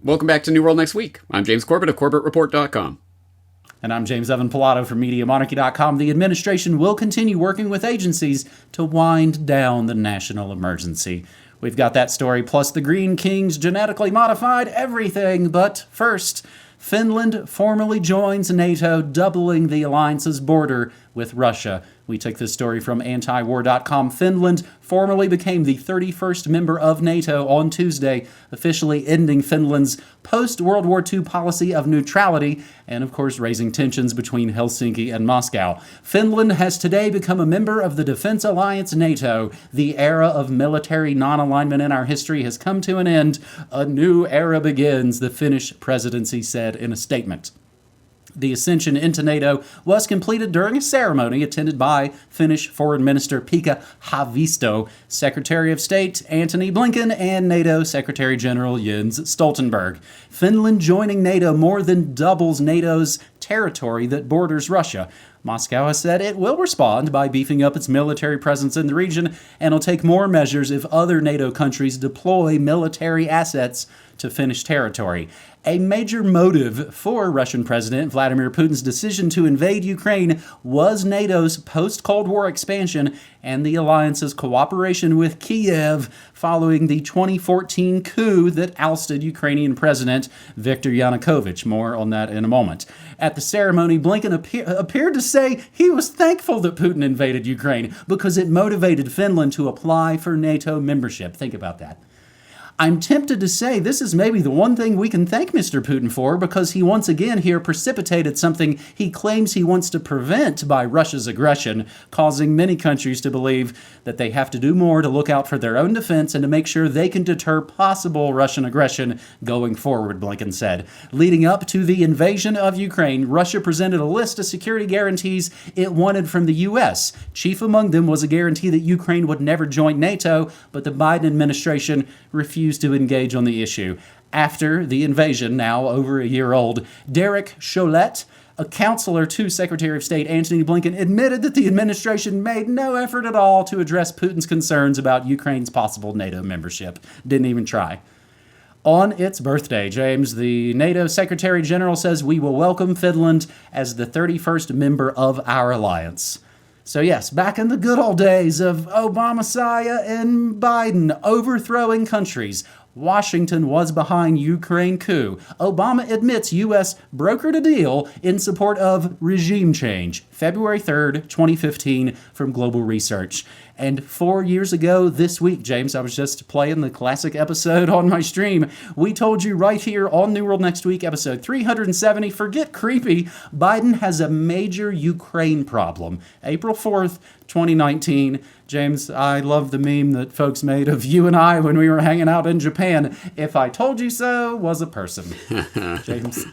Welcome back to New World Next Week. I'm James Corbett of CorbettReport.com. And I'm James Evan Pilato from MediaMonarchy.com. The administration will continue working with agencies to wind down the national emergency. We've got that story, plus the Green King's genetically modified everything. But first, Finland formally joins NATO, doubling the alliance's border with Russia. We took this story from antiwar.com. Finland formally became the 31st member of NATO on Tuesday, officially ending Finland's post-World War II policy of neutrality and, of course, raising tensions between Helsinki and Moscow. Finland has today become a member of the Defense Alliance NATO. The era of military non-alignment in our history has come to an end. A new era begins, the Finnish presidency said in a statement. The ascension into NATO was completed during a ceremony attended by Finnish Foreign Minister Pekka Haavisto, Secretary of State Antony Blinken, and NATO Secretary General Jens Stoltenberg. Finland joining NATO more than doubles NATO's territory that borders Russia. Moscow has said it will respond by beefing up its military presence in the region and will take more measures if other NATO countries deploy military assets to Finnish territory. A major motive for Russian President Vladimir Putin's decision to invade Ukraine was NATO's post-Cold War expansion and the alliance's cooperation with Kiev following the 2014 coup that ousted Ukrainian President Viktor Yanukovych. More on that in a moment. At the ceremony, Blinken appeared to say he was thankful that Putin invaded Ukraine because it motivated Finland to apply for NATO membership. Think about that. I'm tempted to say this is maybe the one thing we can thank Mr. Putin for, because he once again here precipitated something he claims he wants to prevent by Russia's aggression, causing many countries to believe that they have to do more to look out for their own defense and to make sure they can deter possible Russian aggression going forward, Blinken said. Leading up to the invasion of Ukraine, Russia presented a list of security guarantees it wanted from the U.S. Chief among them was a guarantee that Ukraine would never join NATO, but the Biden administration refused to engage on the issue. After the invasion, now over a year old, Derek Chollet, a counselor to Secretary of State Antony Blinken, admitted that the administration made no effort at all to address Putin's concerns about Ukraine's possible NATO membership. Didn't even try. On its birthday, James, the NATO Secretary General says we will welcome Finland as the 31st member of our alliance. So yes, back in the good old days of Obama-Saya and Biden overthrowing countries, Washington was behind Ukraine coup. Obama admits U.S. brokered a deal in support of regime change. February 3rd, 2015, from Global Research. And 4 years ago this week, James, I was just playing the classic episode on my stream. We told you right here on New World Next Week, episode 370, forget creepy, Biden has a major Ukraine problem. April 4th, 2019. James, I love the meme that folks made of you and I when we were hanging out in Japan. If I told you so was a person. James.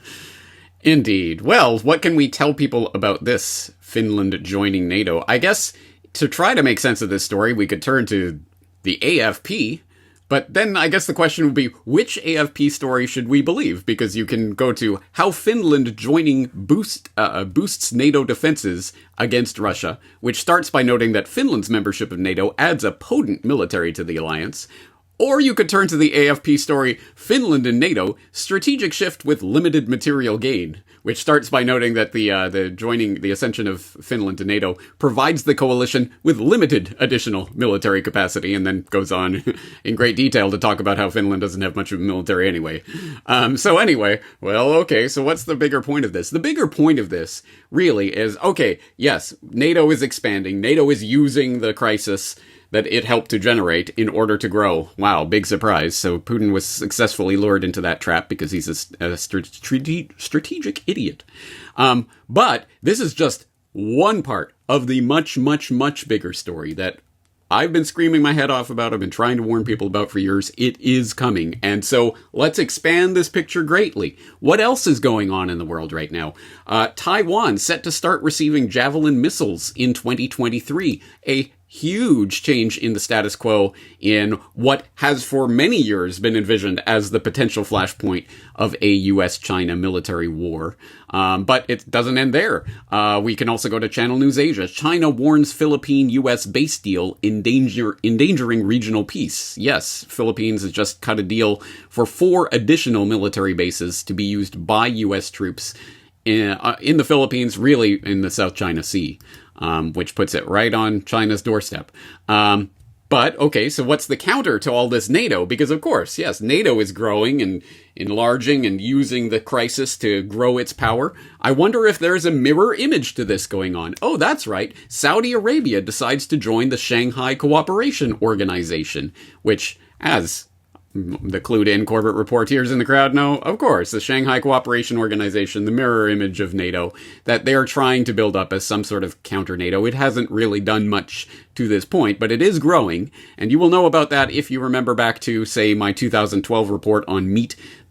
Indeed. Well, what can we tell people about this Finland joining NATO? I guess to try to make sense of this story, we could turn to the AFP. But then I guess the question would be, which AFP story should we believe? Because you can go to how Finland joining boosts NATO defenses against Russia, which starts by noting that Finland's membership of NATO adds a potent military to the alliance. Or you could turn to the AFP story, Finland and NATO, strategic shift with limited material gain, which starts by noting that the ascension of Finland to NATO provides the coalition with limited additional military capacity, and then goes on in great detail to talk about how Finland doesn't have much of a military anyway. So what's the bigger point of this? The bigger point of this really is, okay, yes, NATO is expanding. NATO is using the crisis that it helped to generate in order to grow. Wow, big surprise. So Putin was successfully lured into that trap because he's a strategic idiot. But this is just one part of the much, much, much bigger story that I've been screaming my head off about, I've been trying to warn people about for years. It is coming. And so let's expand this picture greatly. What else is going on in the world right now? Taiwan set to start receiving Javelin missiles in 2023. A huge change in the status quo in what has for many years been envisioned as the potential flashpoint of a US-China military war. But it doesn't end there. We can also go to Channel News Asia. China warns Philippine-US base deal endangering regional peace. Yes, Philippines has just cut a deal for 4 additional military bases to be used by US troops in the Philippines, really in the South China Sea. Which puts it right on China's doorstep. But, okay, so what's the counter to all this NATO? Because, of course, yes, NATO is growing and enlarging and using the crisis to grow its power. I wonder if there's a mirror image to this going on. Oh, that's right. Saudi Arabia decides to join the Shanghai Cooperation Organization, which, as the clued-in Corbett reporters in the crowd know, of course, the Shanghai Cooperation Organization, the mirror image of NATO, that they are trying to build up as some sort of counter-NATO. It hasn't really done much to this point, but it is growing, and you will know about that if you remember back to, say, my 2012 report on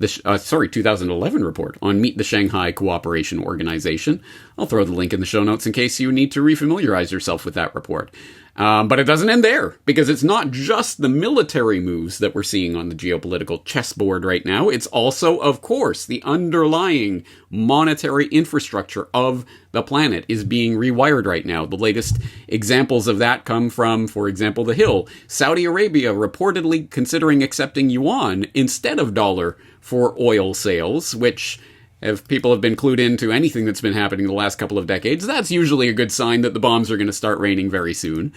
2011 report on Meet the Shanghai Cooperation Organization. I'll throw the link in the show notes in case you need to refamiliarize yourself with that report. But it doesn't end there, because it's not just the military moves that we're seeing on the geopolitical chessboard right now. It's also, of course, the underlying monetary infrastructure of the planet is being rewired right now. The latest examples of that come from, for example, The Hill. Saudi Arabia reportedly considering accepting yuan instead of dollar for oil sales, which, if people have been clued into anything that's been happening the last couple of decades, that's usually a good sign that the bombs are going to start raining very soon.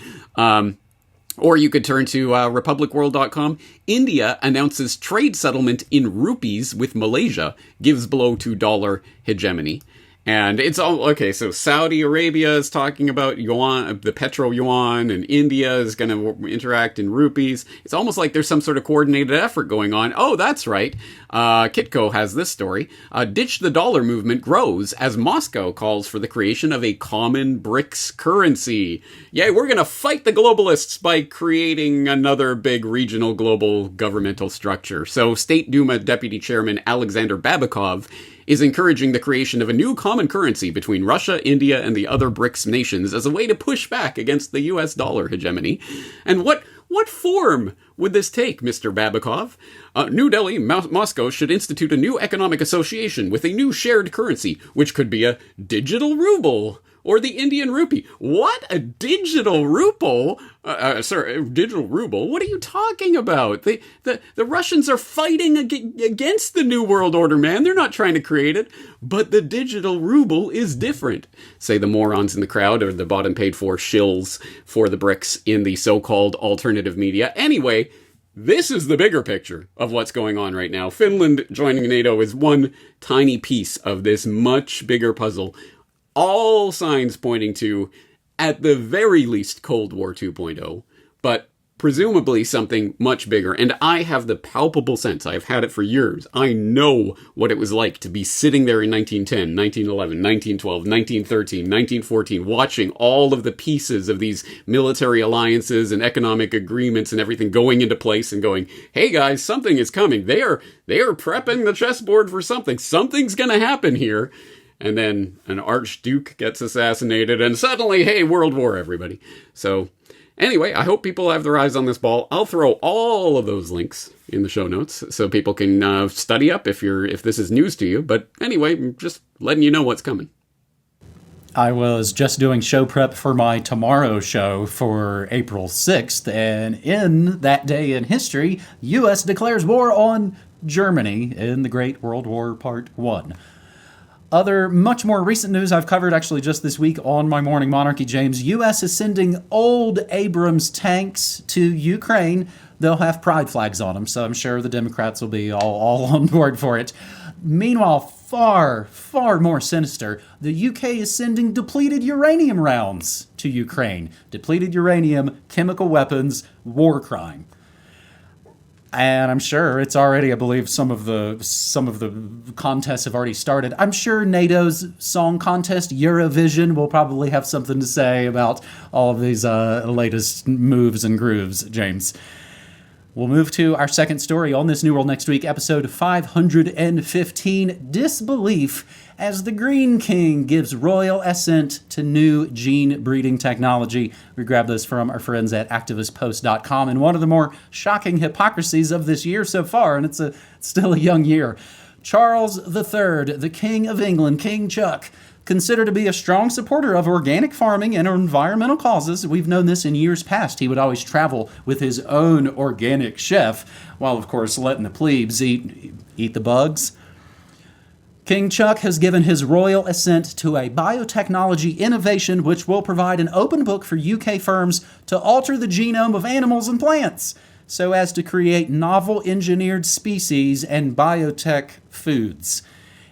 Or you could turn to republicworld.com. India announces trade settlement in rupees with Malaysia, gives blow to dollar hegemony. And it's all, okay, so Saudi Arabia is talking about yuan, the petro yuan, and India is going to interact in rupees. It's almost like there's some sort of coordinated effort going on. Oh, that's right. Kitco has this story. Ditch the dollar movement grows as Moscow calls for the creation of a common BRICS currency. Yay, we're going to fight the globalists by creating another big regional global governmental structure. So State Duma Deputy Chairman Alexander Babikov is encouraging the creation of a new common currency between Russia, India, and the other BRICS nations as a way to push back against the US dollar hegemony. And what form would this take, Mr. Babikov? New Delhi, Moscow should institute a new economic association with a new shared currency, which could be a digital ruble or the Indian rupee. What? A digital ruble? Digital ruble? What are you talking about? The Russians are fighting against the New World Order, man. They're not trying to create it. But the digital ruble is different, say the morons in the crowd, or the bought and paid for shills for the BRICS in the so-called alternative media. Anyway, this is the bigger picture of what's going on right now. Finland joining NATO is one tiny piece of this much bigger puzzle. All signs pointing to, at the very least, Cold War 2.0, but presumably something much bigger. And I have the palpable sense, I've had it for years, I know what it was like to be sitting there in 1910, 1911, 1912, 1913, 1914, watching all of the pieces of these military alliances and economic agreements and everything going into place and going, hey guys, something is coming. They are prepping the chessboard for something. Something's going to happen here. And then an archduke gets assassinated, and suddenly, hey, World War, everybody. So, anyway, I hope people have their eyes on this ball. I'll throw all of those links in the show notes so people can study up if this is news to you. But anyway, just letting you know what's coming. I was just doing show prep for my tomorrow show for April 6th, and in that day in history, U.S. declares war on Germany in the Great World War Part 1. Other much more recent news I've covered actually just this week on my Morning Monarchy, James. U.S. is sending old Abrams tanks to Ukraine. They'll have pride flags on them, so I'm sure the Democrats will be all on board for it. Meanwhile, far, far more sinister, the UK is sending depleted uranium rounds to Ukraine. Depleted uranium, chemical weapons, war crime. And I'm sure it's already, I believe, some of the contests have already started. I'm sure NATO's song contest, Eurovision, will probably have something to say about all of these latest moves and grooves, James. We'll move to our second story on this New World Next Week, episode 515, Disbelief as the Green King gives royal assent to new gene breeding technology. We grabbed those from our friends at activistpost.com, and one of the more shocking hypocrisies of this year so far, and it's still a young year. Charles III, the King of England, King Chuck, considered to be a strong supporter of organic farming and environmental causes. We've known this in years past. He would always travel with his own organic chef, while of course letting the plebes eat the bugs. King Chuck has given his royal assent to a biotechnology innovation which will provide an open book for UK firms to alter the genome of animals and plants so as to create novel engineered species and biotech foods.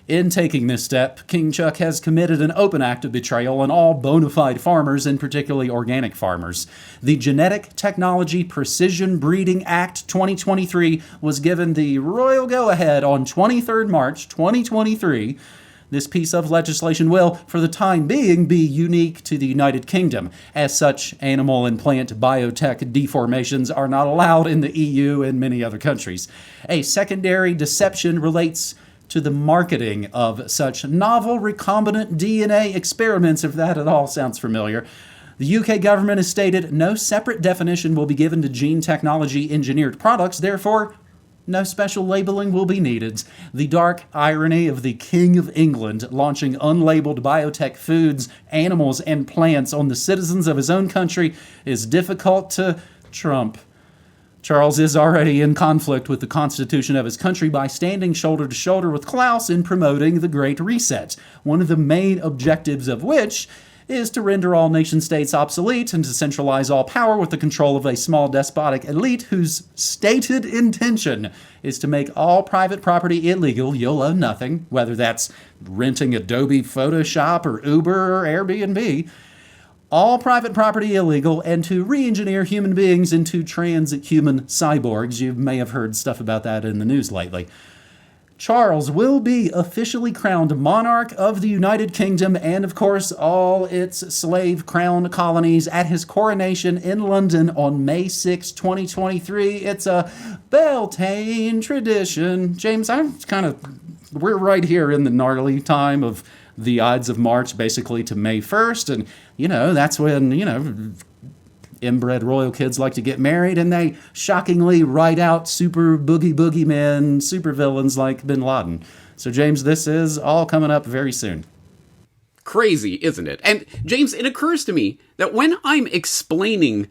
In taking this step, King Chuck has committed an open act of betrayal on all bona fide farmers, and particularly organic farmers. The Genetic Technology Precision Breeding Act 2023 was given the royal go-ahead on 23rd March 2023. This piece of legislation will, for the time being, be unique to the United Kingdom. As such, animal and plant biotech deformations are not allowed in the EU and many other countries. A secondary deception relates to the marketing of such novel recombinant DNA experiments, if that at all sounds familiar. The UK government has stated no separate definition will be given to gene technology engineered products, therefore no special labeling will be needed. The dark irony of the King of England launching unlabeled biotech foods, animals, and plants on the citizens of his own country is difficult to trump. Charles is already in conflict with the constitution of his country by standing shoulder to shoulder with Klaus in promoting the Great Reset, one of the main objectives of which is to render all nation-states obsolete and to centralize all power with the control of a small despotic elite whose stated intention is to make all private property illegal. You'll own nothing, whether that's renting Adobe Photoshop or Uber or Airbnb. All private property illegal, and to re-engineer human beings into transhuman cyborgs. You may have heard stuff about that in the news lately. Charles will be officially crowned monarch of the United Kingdom and, of course, all its slave crown colonies at his coronation in London on May 6, 2023. It's a Beltane tradition. James, we're right here in the gnarly time of the Ides of March, basically to May 1st, and, that's when, inbred royal kids like to get married, and they shockingly write out super boogie men, super villains like Bin Laden. So, James, this is all coming up very soon. Crazy, isn't it? And, James, it occurs to me that when I'm explaining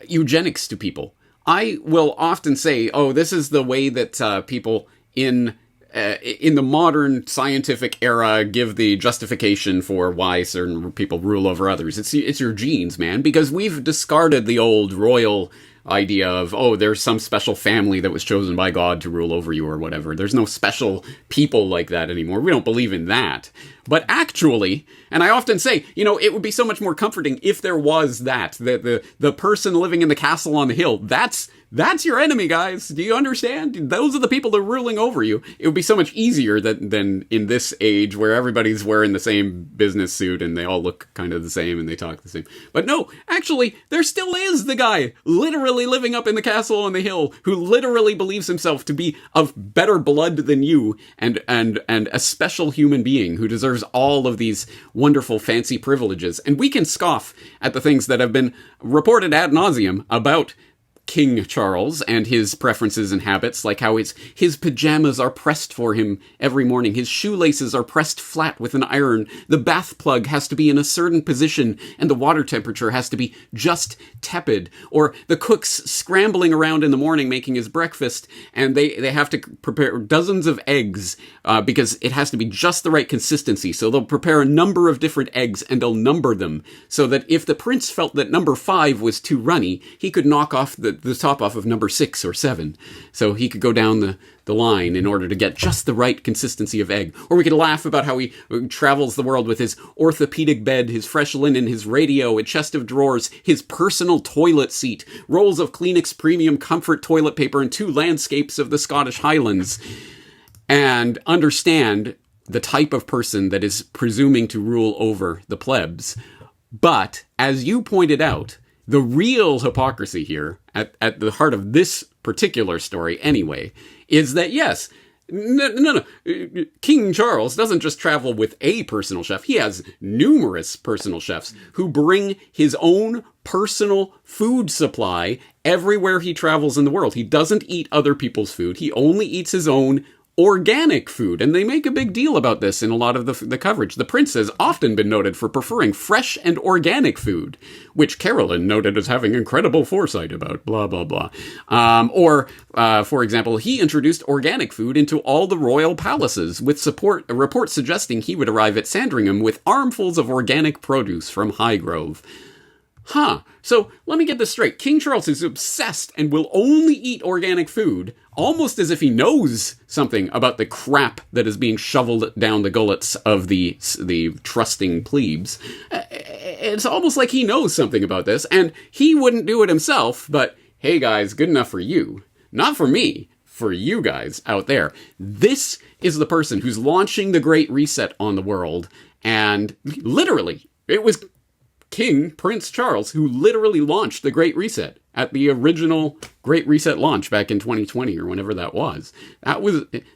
eugenics to people, I will often say, oh, this is the way that people in the modern scientific era give the justification for why certain people rule over others. It's your genes, man, because we've discarded the old royal idea of, oh, there's some special family that was chosen by God to rule over you or whatever. There's no special people like that anymore. We don't believe in that. But actually, and I often say, it would be so much more comforting if there was that. The person living in the castle on the hill, that's your enemy, guys. Do you understand? Those are the people that are ruling over you. It would be so much easier than in this age where everybody's wearing the same business suit and they all look kind of the same and they talk the same. But no, actually, there still is the guy literally living up in the castle on the hill who literally believes himself to be of better blood than you and a special human being who deserves all of these wonderful fancy privileges. And we can scoff at the things that have been reported ad nauseum about King Charles and his preferences and habits, like how his pajamas are pressed for him every morning, his shoelaces are pressed flat with an iron, the bath plug has to be in a certain position, and the water temperature has to be just tepid, or the cook's scrambling around in the morning making his breakfast, and they have to prepare dozens of eggs, because it has to be just the right consistency, so they'll prepare a number of different eggs, and they'll number them, so that if the prince felt that number 5 was too runny, he could knock off the top off of number 6 or 7. So he could go down the line in order to get just the right consistency of egg. Or we could laugh about how he travels the world with his orthopedic bed, his fresh linen, his radio, a chest of drawers, his personal toilet seat, rolls of Kleenex premium comfort toilet paper, and 2 landscapes of the Scottish Highlands. And understand the type of person that is presuming to rule over the plebs. But, as you pointed out, the real hypocrisy here, at the heart of this particular story anyway, is that yes, No. King Charles doesn't just travel with a personal chef. He has numerous personal chefs who bring his own personal food supply everywhere he travels in the world. He doesn't eat other people's food. He only eats his own organic food, and they make a big deal about this in a lot of the coverage. The prince has often been noted for preferring fresh and organic food, which Carolyn noted as having incredible foresight about, blah, blah, blah. For example, he introduced organic food into all the royal palaces, with a report suggesting he would arrive at Sandringham with armfuls of organic produce from Highgrove. So let me get this straight. King Charles is obsessed and will only eat organic food, almost as if he knows something about the crap that is being shoveled down the gullets of the trusting plebes. It's almost like he knows something about this, and he wouldn't do it himself, but hey guys, good enough for you. Not for me, for you guys out there. This is the person who's launching the Great Reset on the world, and literally, it was Prince Charles, who literally launched the Great Reset at the original Great Reset launch back in 2020 or whenever that was.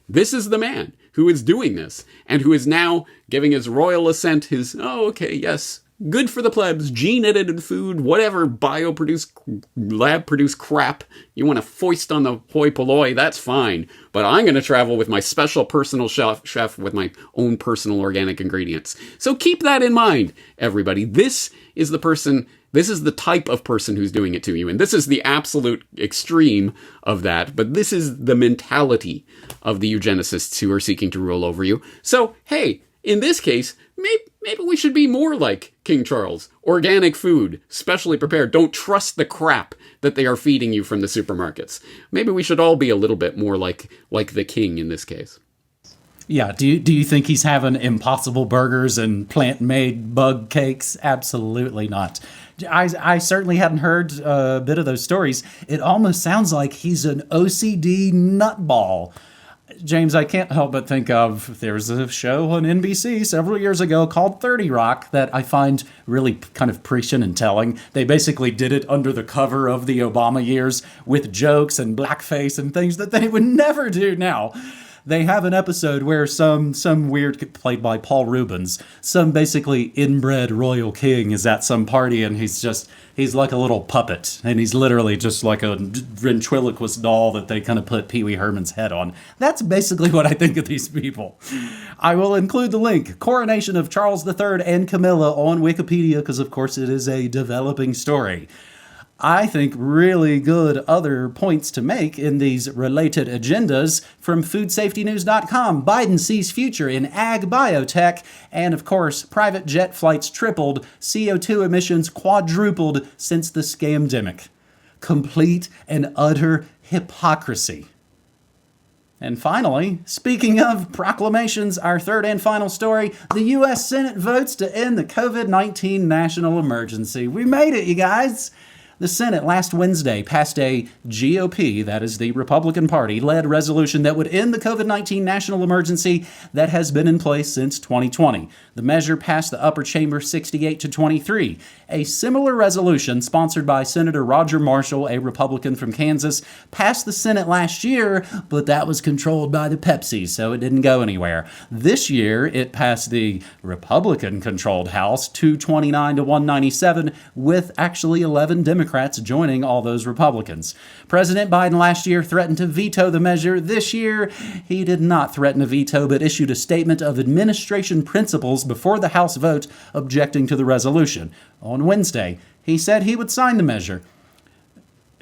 This is the man who is doing this and who is now giving his royal assent, his, yes, good for the plebs, gene-edited food, whatever bio-produced, lab-produced crap you want to foist on the hoi polloi, that's fine. But I'm going to travel with my special personal chef with my own personal organic ingredients. So keep that in mind, everybody. This is the type of person who's doing it to you. And this is the absolute extreme of that. But this is the mentality of the eugenicists who are seeking to rule over you. So, hey, in this case, maybe we should be more like King Charles. Organic food, specially prepared. Don't trust the crap that they are feeding you from the supermarkets. Maybe we should all be a little bit more like the king in this case. Yeah, do you think he's having Impossible Burgers and plant-made bug cakes? Absolutely not. I certainly hadn't heard a bit of those stories. It almost sounds like he's an OCD nutball. James, I can't help but think of, there's a show on NBC several years ago called 30 Rock that I find really kind of prescient and telling. They basically did it under the cover of the Obama years with jokes and blackface and things that they would never do now. They have an episode where some weird, played by Paul Rubens, some basically inbred royal king is at some party and he's like a little puppet. And he's literally just like a ventriloquist doll that they kind of put Pee Wee Herman's head on. That's basically what I think of these people. I will include the link, Coronation of Charles III and Camilla, on Wikipedia, because of course it is a developing story. I think really good other points to make in these related agendas from foodsafetynews.com. Biden sees future in ag biotech. And of course, private jet flights tripled, CO2 emissions quadrupled since the scamdemic. Complete and utter hypocrisy. And finally, speaking of proclamations, our third and final story, the U.S. Senate votes to end the COVID-19 national emergency. We made it, you guys. The Senate last Wednesday passed a GOP, that is the Republican Party, led resolution that would end the COVID-19 national emergency that has been in place since 2020. The measure passed the upper chamber 68-23. A similar resolution, sponsored by Senator Roger Marshall, a Republican from Kansas, passed the Senate last year, but that was controlled by the Pepsi, so it didn't go anywhere. This year, it passed the Republican-controlled House 229-197, with actually 11 Democrats joining all those Republicans. President Biden last year threatened to veto the measure. This year, he did not threaten a veto, but issued a statement of administration principles before the House vote objecting to the resolution. On Wednesday, he said he would sign the measure.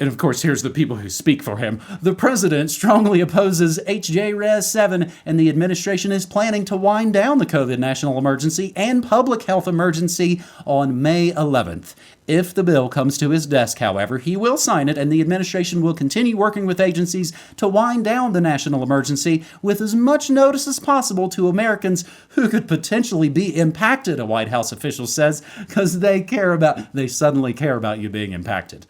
And of course, here's the people who speak for him. The president strongly opposes H.J. Res. 7, and the administration is planning to wind down the COVID national emergency and public health emergency on May 11th. If the bill comes to his desk, however, he will sign it, and the administration will continue working with agencies to wind down the national emergency with as much notice as possible to Americans who could potentially be impacted, a White House official says, because they suddenly care about you being impacted.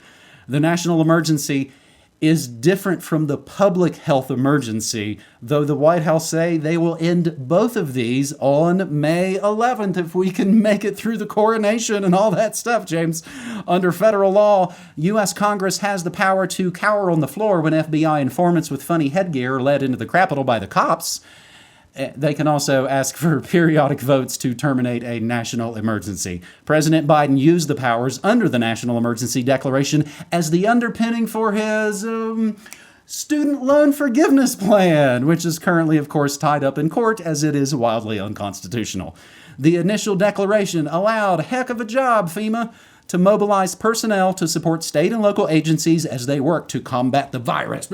The national emergency is different from the public health emergency, though the White House say they will end both of these on May 11th if we can make it through the coronation and all that stuff, James. Under federal law, U.S. Congress has the power to cower on the floor when FBI informants with funny headgear are led into the Capitol by the cops. They can also ask for periodic votes to terminate a national emergency. President Biden used the powers under the National Emergency Declaration as the underpinning for his student loan forgiveness plan, which is currently, of course, tied up in court as it is wildly unconstitutional. The initial declaration allowed, heck of a job, FEMA, to mobilize personnel to support state and local agencies as they work to combat the virus.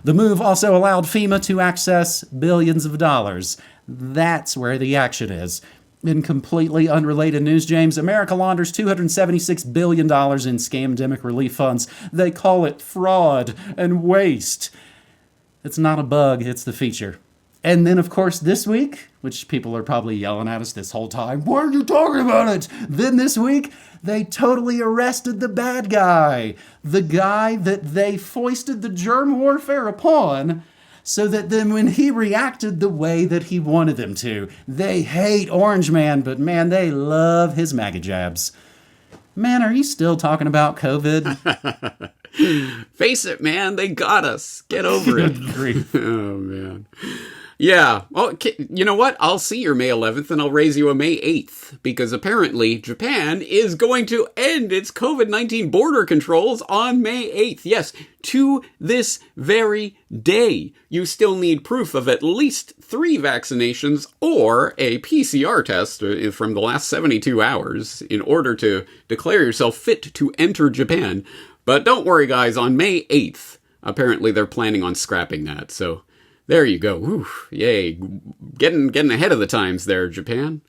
The move also allowed FEMA to access billions of dollars. That's where the action is. In completely unrelated news, James, America launders $276 billion in scamdemic relief funds. They call it fraud and waste. It's not a bug, it's the feature. And then, of course, this week, which people are probably yelling at us this whole time, why are you talking about it? Then this week, they totally arrested the bad guy. The guy that they foisted the germ warfare upon, so that then when he reacted the way that he wanted them to. They hate Orange Man, but man, they love his MAGA jabs. Man, are you still talking about COVID? Face it, man, they got us. Get over it. Oh, man. Yeah. Well, you know what? I'll see your May 11th and I'll raise you a May 8th because apparently Japan is going to end its COVID-19 border controls on May 8th. Yes, to this very day. You still need proof of at least 3 vaccinations or a PCR test from the last 72 hours in order to declare yourself fit to enter Japan. But don't worry, guys. On May 8th, apparently they're planning on scrapping that. So there you go. Whew, yay. Getting ahead of the times there, Japan.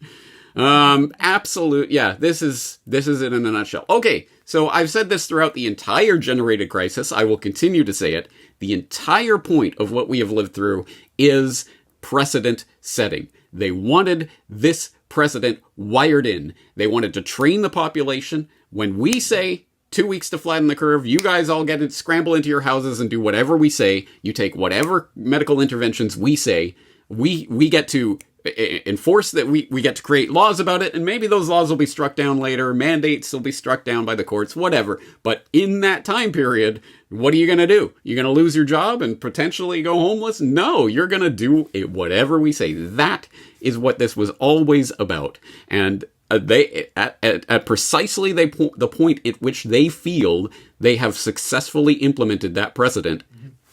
Absolute. Yeah, this is it in a nutshell. Okay, so I've said this throughout the entire generated crisis. I will continue to say it. The entire point of what we have lived through is precedent setting. They wanted this precedent wired in. They wanted to train the population. When we say 2 weeks to flatten the curve, you guys all get to scramble into your houses and do whatever we say. You take whatever medical interventions we say. We get to enforce that. We get to create laws about it, and maybe those laws will be struck down later. Mandates will be struck down by the courts, whatever. But in that time period, what are you going to do? You're going to lose your job and potentially go homeless? No, you're going to do whatever we say. That is what this was always about. And they at precisely the point at which they feel they have successfully implemented that precedent,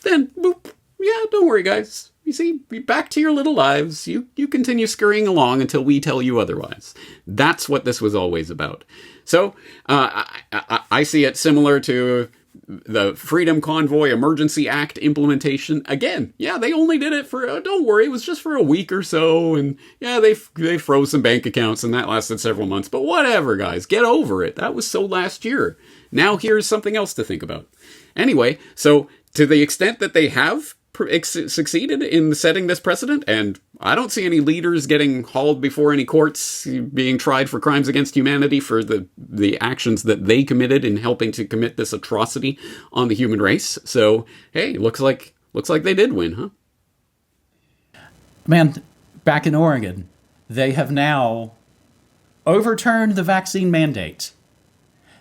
then boop, yeah, don't worry, guys. You see, back to your little lives. You continue scurrying along until we tell you otherwise. That's what this was always about. So I see it similar to the Freedom Convoy Emergency Act implementation. Again, yeah, they only did it for, don't worry, it was just for a week or so. And yeah, they froze some bank accounts and that lasted several months. But whatever, guys, get over it. That was so last year. Now here's something else to think about. Anyway, so to the extent that they have succeeded in setting this precedent, and I don't see any leaders getting hauled before any courts being tried for crimes against humanity for the actions that they committed in helping to commit this atrocity on the human race. So, hey, looks like they did win, huh? Man, back in Oregon, they have now overturned the vaccine mandate.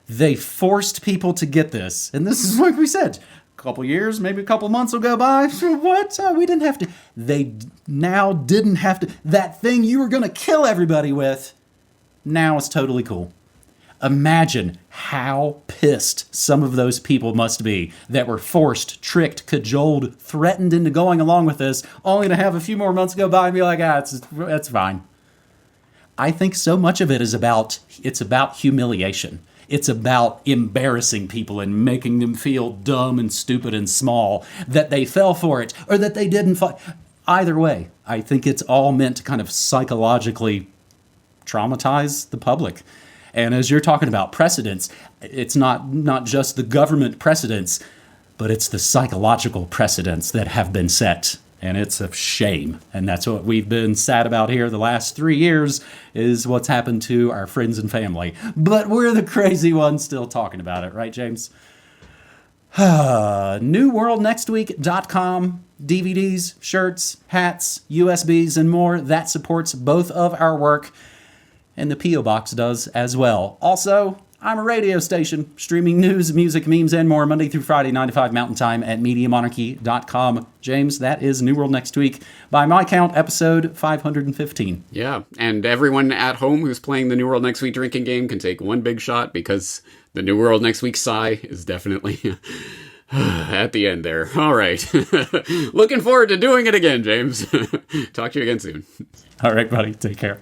They forced people to get this. And this is like we said, couple years, maybe a couple months will go by. What? We didn't have to. They now didn't have to. That thing you were going to kill everybody with, now it's totally cool. Imagine how pissed some of those people must be that were forced, tricked, cajoled, threatened into going along with this, only to have a few more months go by and be like, it's fine. I think so much of it is about humiliation. It's about embarrassing people and making them feel dumb and stupid and small, that they fell for it or that they didn't fight. Either way, I think it's all meant to kind of psychologically traumatize the public. And as you're talking about precedents, it's not just the government precedents, but it's the psychological precedents that have been set. And it's a shame. And that's what we've been sad about here the last 3 years, is what's happened to our friends and family. But we're the crazy ones still talking about it, right, James? NewWorldNextWeek.com, DVDs, shirts, hats, USBs, and more. That supports both of our work, and the P.O. Box does as well. Also, I'm a radio station, streaming news, music, memes, and more Monday through Friday, 9 to 5 Mountain Time at MediaMonarchy.com. James, that is New World Next Week. By my count, episode 515. Yeah, and everyone at home who's playing the New World Next Week drinking game can take one big shot, because the New World Next Week sigh is definitely at the end there. All right. Looking forward to doing it again, James. Talk to you again soon. All right, buddy. Take care.